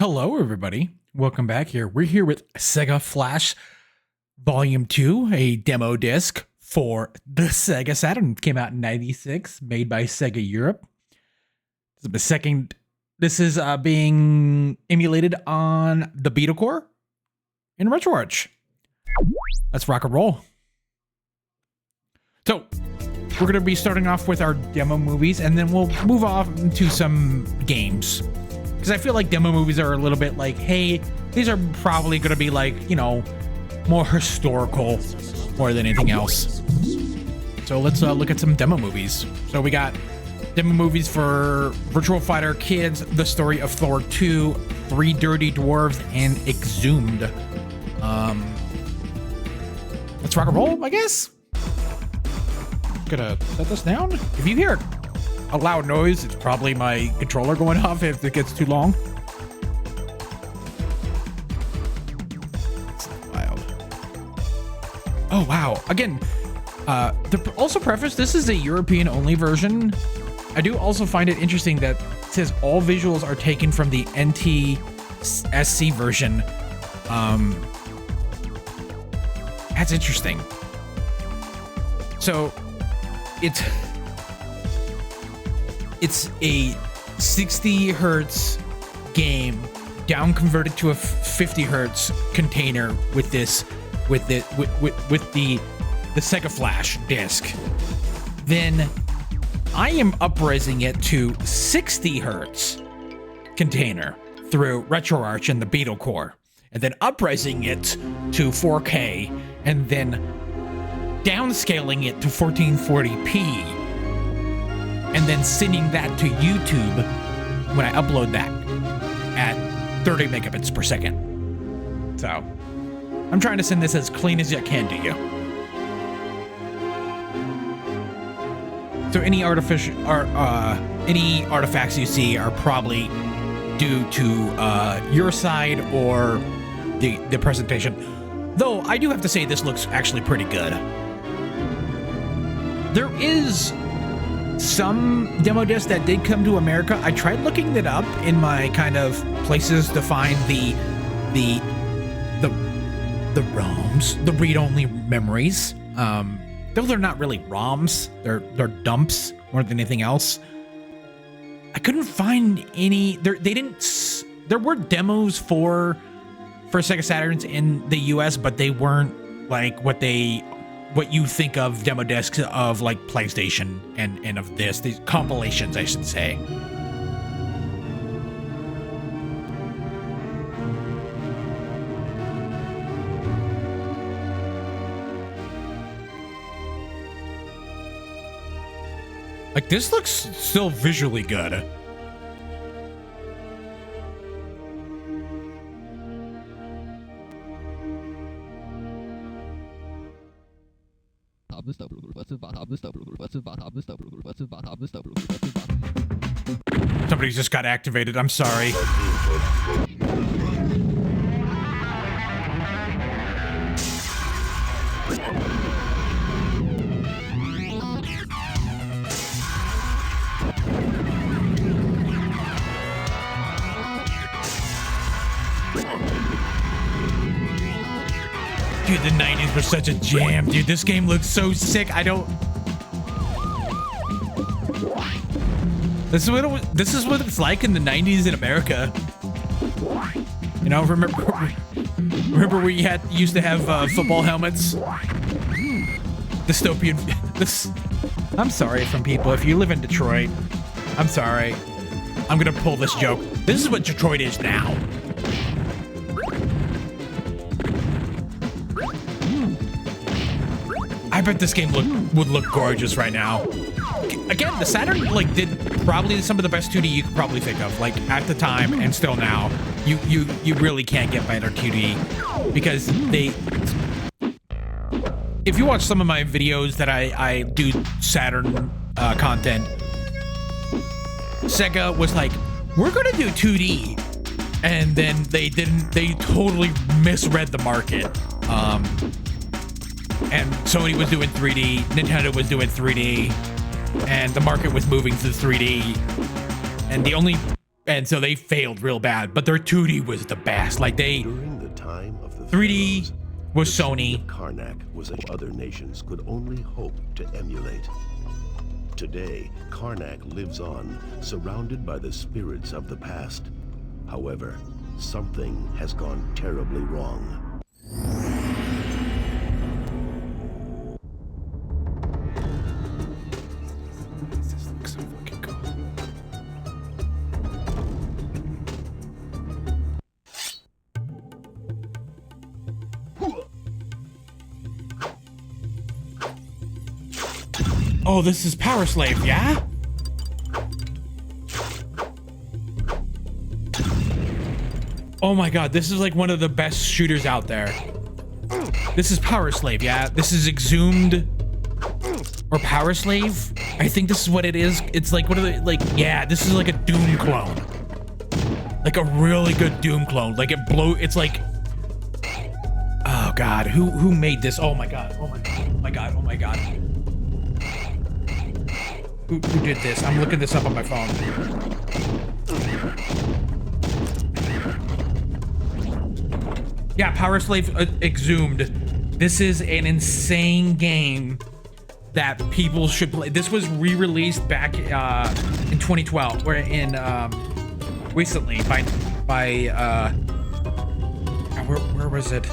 Hello, everybody. Welcome back here. We're here with Sega Flash Volume 2, a demo disc for the Sega Saturn. It came out in '96, made by Sega Europe. This is being emulated on the Beetle Core in RetroArch. Let's rock and roll. So, we're going to be starting off with our demo movies, and then we'll move off into some games. Because I feel like demo movies are a little bit like, hey, these are probably going to be like, you know, more historical more than anything else. So let's look at some demo movies. So we got demo movies for Virtua Fighter Kids, The Story of Thor 2, Three Dirty Dwarves, and Exhumed. Let's rock and roll, I guess. Gonna set this down. If you hear a loud noise, it's probably my controller going off if it gets too long. It's wild. Oh wow. Again, to also preface, this is a European only version. I do also find it interesting that it says all visuals are taken from the NTSC version. That's interesting. So it's a 60 hertz game down converted to a 50 hertz container with the Sega Flash disc. Then I am upraising it to 60 hertz container through RetroArch and the Beetle Core, and then upraising it to 4K, and then downscaling it to 1440p. And then sending that to YouTube when I upload that at 30 megabits per second. So I'm trying to send this as clean as I can to you. So any artifacts you see are probably due to your side or the presentation. Though I do have to say this looks actually pretty good. There is some demo discs that did come to America. I tried looking that up in my kind of places to find the ROMs, the read-only memories. Though they're not really ROMs, they're dumps more than anything else. I couldn't find any. There were demos for Sega Saturns in the US, but they weren't like what you think of demo discs of like PlayStation and of these compilations, I should say. Like, this looks still visually good. Somebody just got activated. I'm sorry. Dude, the 90s were such a jam, dude. This game looks so sick. This is what it's like in the 90s in America. You know, remember we used to have football helmets? Dystopian. I'm sorry from people. If you live in Detroit, I'm sorry. I'm gonna pull this joke. This is what Detroit is now. I bet this game would look gorgeous right now. Again, the Saturn did probably some of the best 2D you could probably think of, like at the time and still now. You really can't get better 2D because if you watch some of my videos that I do Saturn content, Sega was like, we're gonna do 2D, and then they totally misread the market. And Sony was doing 3D, Nintendo was doing 3D, and the market was moving to 3D. And the only And so they failed real bad, but their 2D was the best. Like During the time of the 3D pharaohs, was the city Sony. of Karnak was what other nations could only hope to emulate. Today, Karnak lives on, surrounded by the spirits of the past. However, something has gone terribly wrong. This looks so fucking cool. Oh, this is Power Slave, yeah? Oh my god, this is like one of the best shooters out there. This is Power Slave, yeah? This is Exhumed or Power Slave? I think this is what it is. It's like, what are they, like, yeah, this is like a Doom clone. Like a really good Doom clone. Like it's like, oh god, who made this? Oh my god, oh my god, oh my god, oh my god. Who did this? I'm looking this up on my phone. Yeah, Power Slave Exhumed. This is an insane game that people should play. This was re-released back in 2012, or in recently by where was it?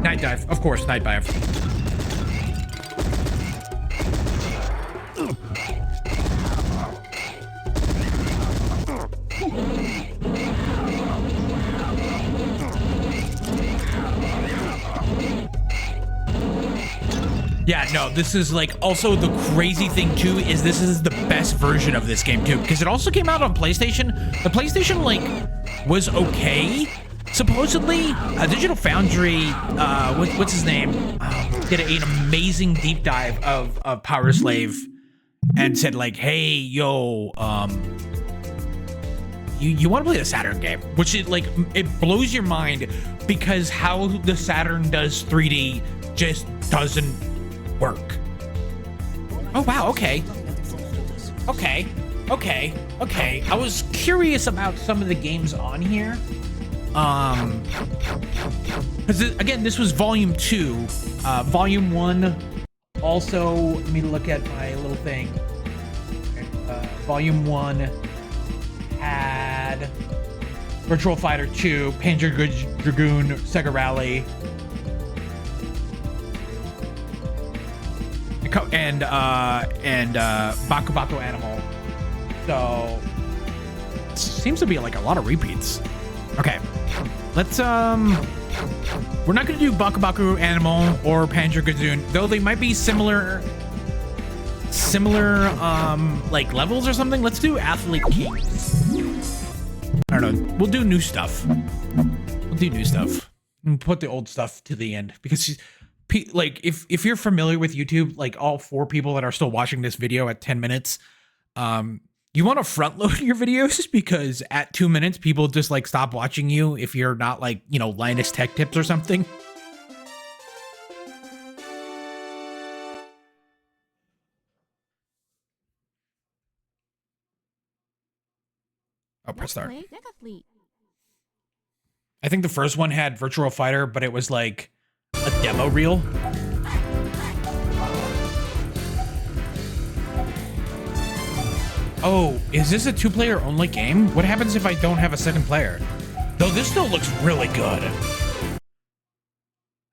Night Dive, of course, Night Dive. Yeah, no, this is like, also the crazy thing too is this is the best version of this game too, because it also came out on PlayStation. The PlayStation like was okay. Supposedly, Digital Foundry, what's his name, did an amazing deep dive of Power Slave and said like, hey, yo, you want to play the Saturn game, which is like, it blows your mind because how the Saturn does 3D just doesn't work. Oh wow, okay. Okay. I was curious about some of the games on here. Because again, this was volume 2. Volume 1 also, let me look at my little thing. Volume 1 had Virtua Fighter 2, Panzer Dragoon, Sega Rally, and Baku Animal. So seems to be like a lot of repeats. Okay, let's we're not gonna do Baku Animal or Panzer Dragoon, though they might be similar like levels or something. Let's do Athlete Kings. I don't know. We'll do new stuff. And put the old stuff to the end because like if you're familiar with YouTube, like all 4 people that are still watching this video at 10 minutes, you want to front load your videos because at 2 minutes, people just like stop watching you if you're not like, you know, Linus Tech Tips or something. Oh, press start. I think the first one had Virtua Fighter, but it was like a demo reel. Oh, is this a 2-player only game? What happens if I don't have a second player? Though this still looks really good.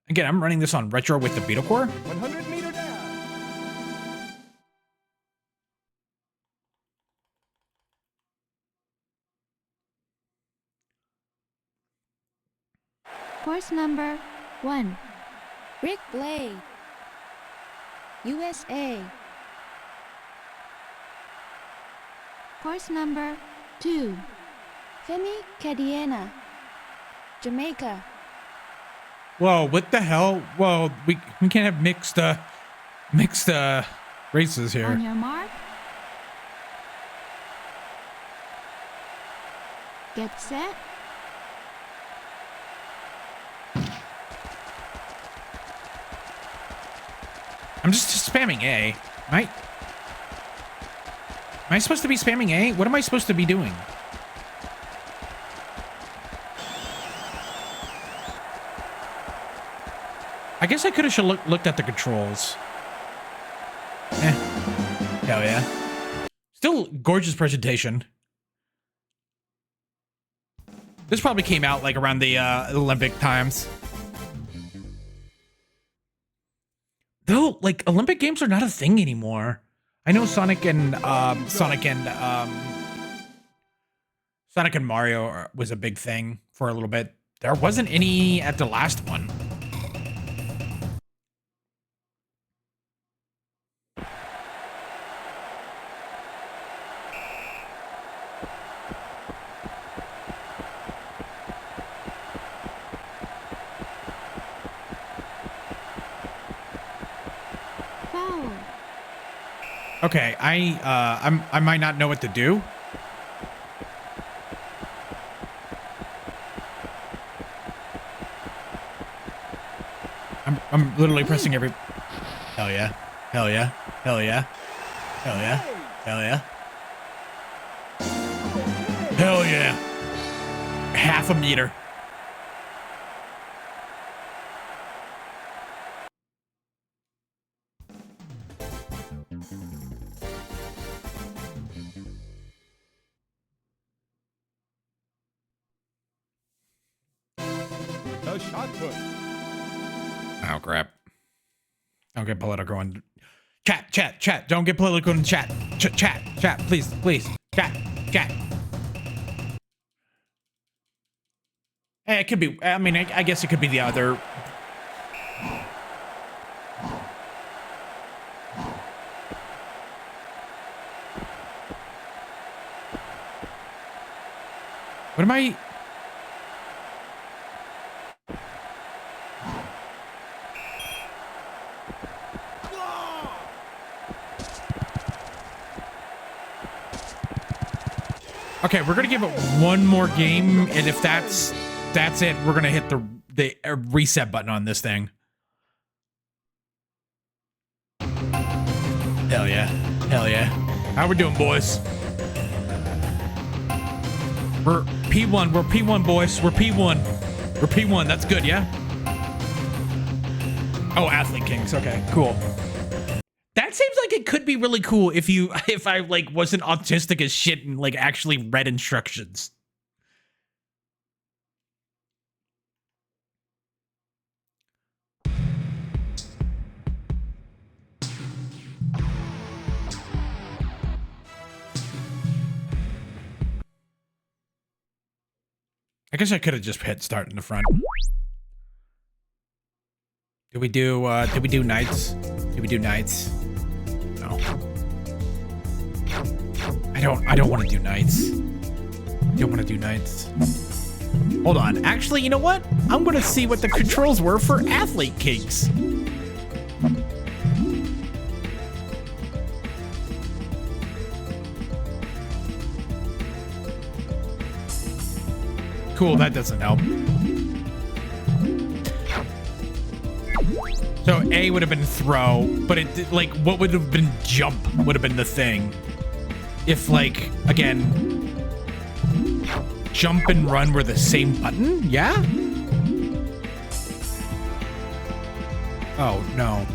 Again, I'm running this on Retro with the Beetle Core. 100 meter down. Course number 1. Rick Blade, USA. Course number 2. Femi Cadiena, Jamaica. Whoa, what the hell? Whoa, we can't have mixed races here. On your mark. Get set. I'm just spamming A, right? Am I supposed to be spamming A? What am I supposed to be doing? I guess I could have looked at the controls. Hell yeah. Still gorgeous presentation. This probably came out like around the Olympic times. Though, like, Olympic games are not a thing anymore. I know Sonic and Mario was a big thing for a little bit. There wasn't any at the last one. Foul. Okay, I might not know what to do. I'm literally pressing every. Hell yeah! Hell yeah! Hell yeah! Hell yeah! Hell yeah! Hell yeah! Half a meter. The shot put. Oh crap! Don't get political in chat. Don't get political in chat. Chat. Please. Chat. Hey, it could be. I mean, I guess it could be the other. What am I? Okay, we're gonna give it one more game, and if that's it, we're gonna hit the reset button on this thing. Hell yeah. How we doing, boys? We're P1, boys. We're P1, that's good, yeah? Oh, Athlete Kings, okay, cool. That seems like it could be really cool if I like wasn't autistic as shit and like actually read instructions. I guess I could have just hit start in the front. Did we do nights? Did we do nights? No. I don't want to do nights. I don't want to do nights. Hold on. Actually, you know what? I'm going to see what the controls were for Athlete Kings. Cool, that doesn't help. So A would have been throw, but it like what would have been jump would have been the thing. If like again, jump and run were the same button, yeah? Oh no.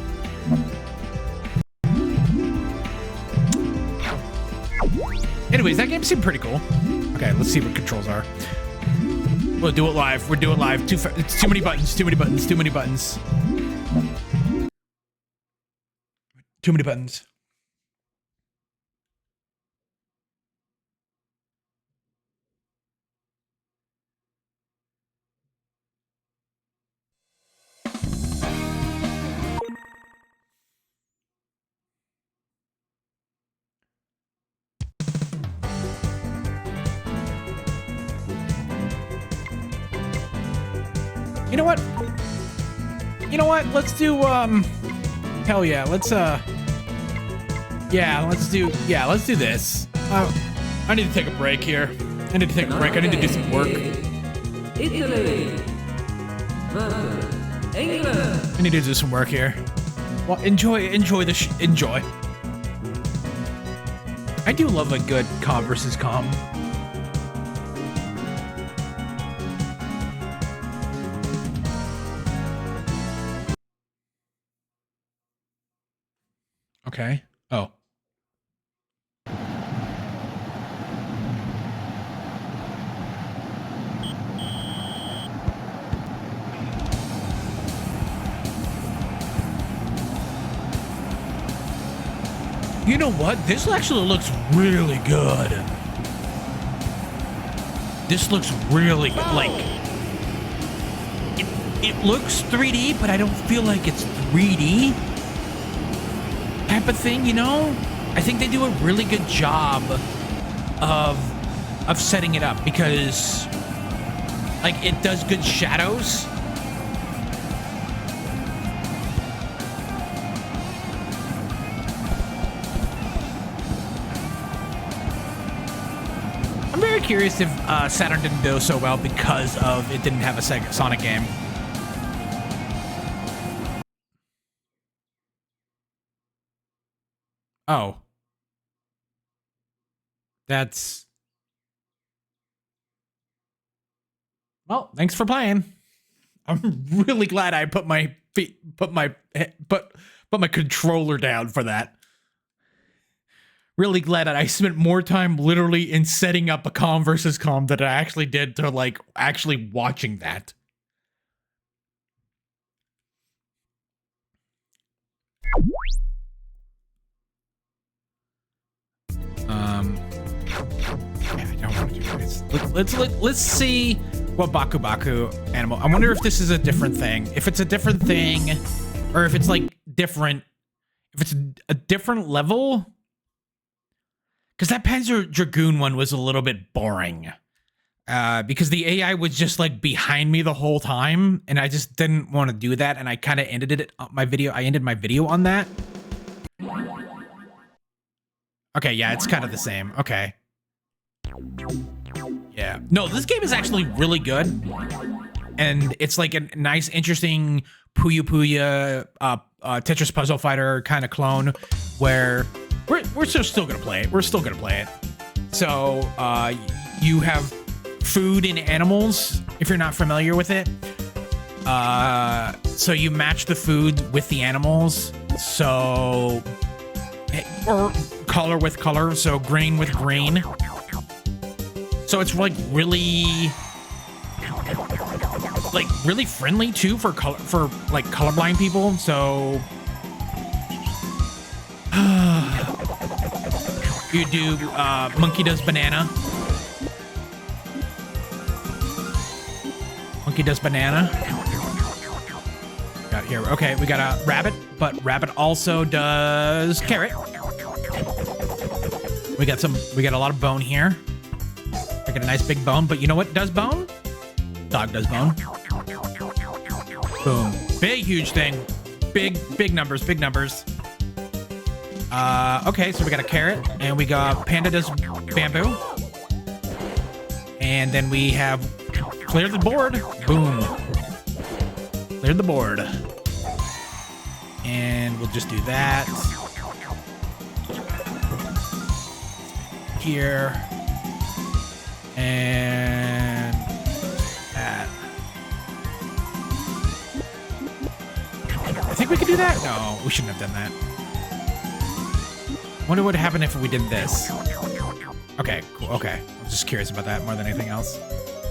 Anyways, that game seemed pretty cool. Okay, let's see what controls are. We'll do it live. We're doing live. It's too many buttons. Too many buttons. Too many buttons. Too many buttons. You know what? Let's do, hell yeah, let's do this. I need to take a break here. I need to do some work. Italy versus England. I need to do some work here. Well, enjoy. I I do love a good com versus com. Okay. Oh. You know what? This actually looks really good. This looks really good. Like, it looks 3D, but I don't feel like it's 3D type of thing, you know? I think they do a really good job of setting it up because, like, it does good shadows. I'm very curious if Saturn didn't do so well because of it didn't have a Sega Sonic game. Oh. That's... Well, thanks for playing. I'm really glad I put my controller down for that. Really glad that I spent more time literally in setting up a com versus com than I actually did to, like, actually watching that. Yeah, I don't want to do this. Let's see what Baku animal. I wonder if this is a different thing. If it's a different thing, or if it's like different. If it's a different level. Because that Panzer Dragoon one was a little bit boring. Because the AI was just like behind me the whole time, and I just didn't want to do that, and I kind of ended it my video. I ended my video on that. Okay, yeah, it's kind of the same. Okay. Yeah. No, this game is actually really good. And it's like a nice, interesting Puyo Puyo Tetris Puzzle Fighter kind of clone where we're still gonna play it. We're still gonna play it. So you have food and animals, if you're not familiar with it. So you match the food with the animals. So... or color with color, so green with green. So it's like really friendly too for like colorblind people. So you do monkey does banana. Monkey does banana. Got here. Okay, we got a rabbit, but rabbit also does carrot. We got a lot of bone here. I got a nice big bone, but you know what does bone? Dog does bone. Boom. Big, huge thing. Big numbers, big numbers. Okay, so we got a carrot, and we got panda does bamboo. And then we have clear the board. Boom. Cleared the board. And we'll just do that. Here. And that. I think we could do that? No, we shouldn't have done that. Wonder what would happen if we did this. Okay, cool. Okay. I'm just curious about that more than anything else.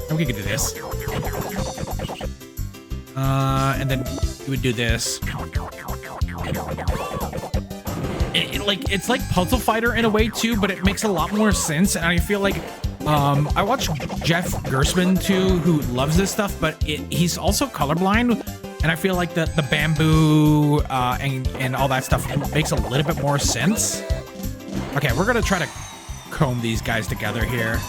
And we could do this. And then you would do this. It's like Puzzle Fighter in a way too, but it makes a lot more sense. And I feel like I watch Jeff Gersman too, who loves this stuff, but he's also colorblind, and I feel like the bamboo and all that stuff makes a little bit more sense. Okay, we're gonna try to comb these guys together here.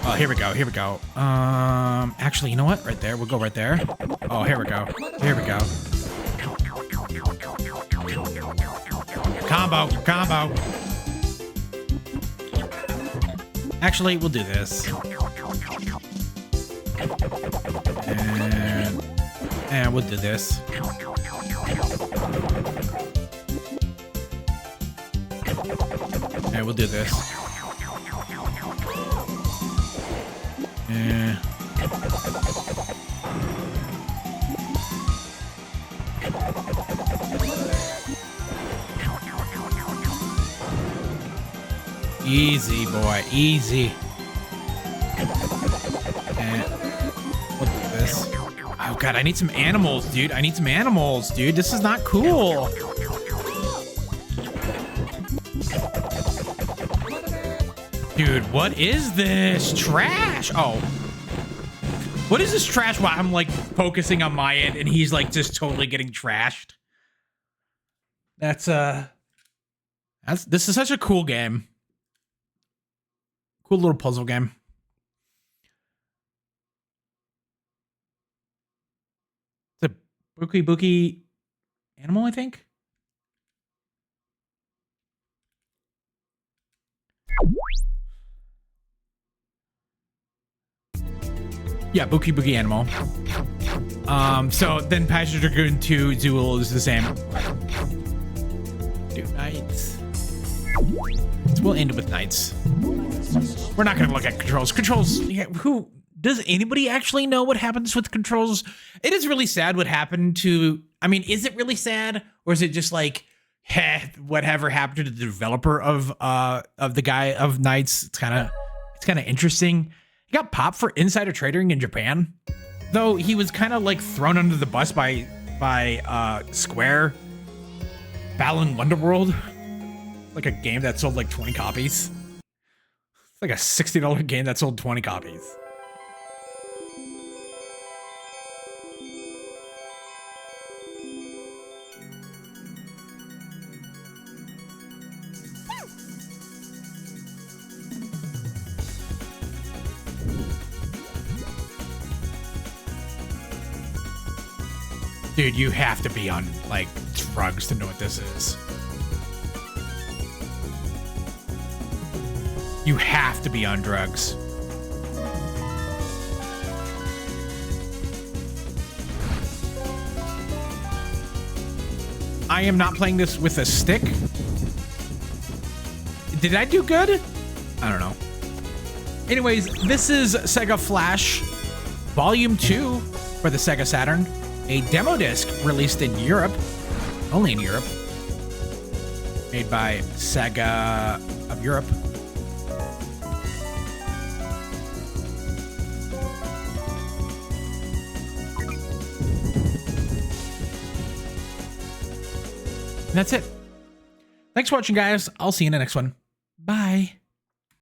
Oh, here we go. Here we go. Actually, you know what? Right there. We'll go right there. Oh, here we go. Here we go. Combo. Actually, we'll do this. And we'll do this. Okay, we'll do this. Easy, boy. Easy. And we'll do this. Oh, God. I need some animals, dude. I need some animals, dude. This is not cool. Dude, what is this? Trash. Oh. What is this trash while I'm, like, focusing on my end and he's, like, just totally getting trashed? This is such a cool game. Cool little puzzle game. It's a bookie animal, I think. Yeah, bookie animal. So then Panzer Dragoon 2 Duel is the same. Do knights. So we'll end it with knights. We're not gonna look at controls. Controls, yeah, who does anybody actually know what happens with controls? It is really sad what happened to, I mean, is it really sad? Or is it just like, whatever happened to the developer of the guy of Knights? It's kind of interesting. He got popped for insider trading in Japan, though he was kind of like thrown under the bus by Square. Balan Wonderworld, like a game that sold like 20 copies. It's like a $60 game that sold 20 copies. Dude, you have to be on, like, drugs to know what this is. You have to be on drugs. I am not playing this with a stick. Did I do good? I don't know. Anyways, this is Sega Flash Volume 2 for the Sega Saturn. A demo disc released in Europe, only in Europe, made by Sega of Europe. And that's it. Thanks for watching, guys. I'll see you in the next one. Bye.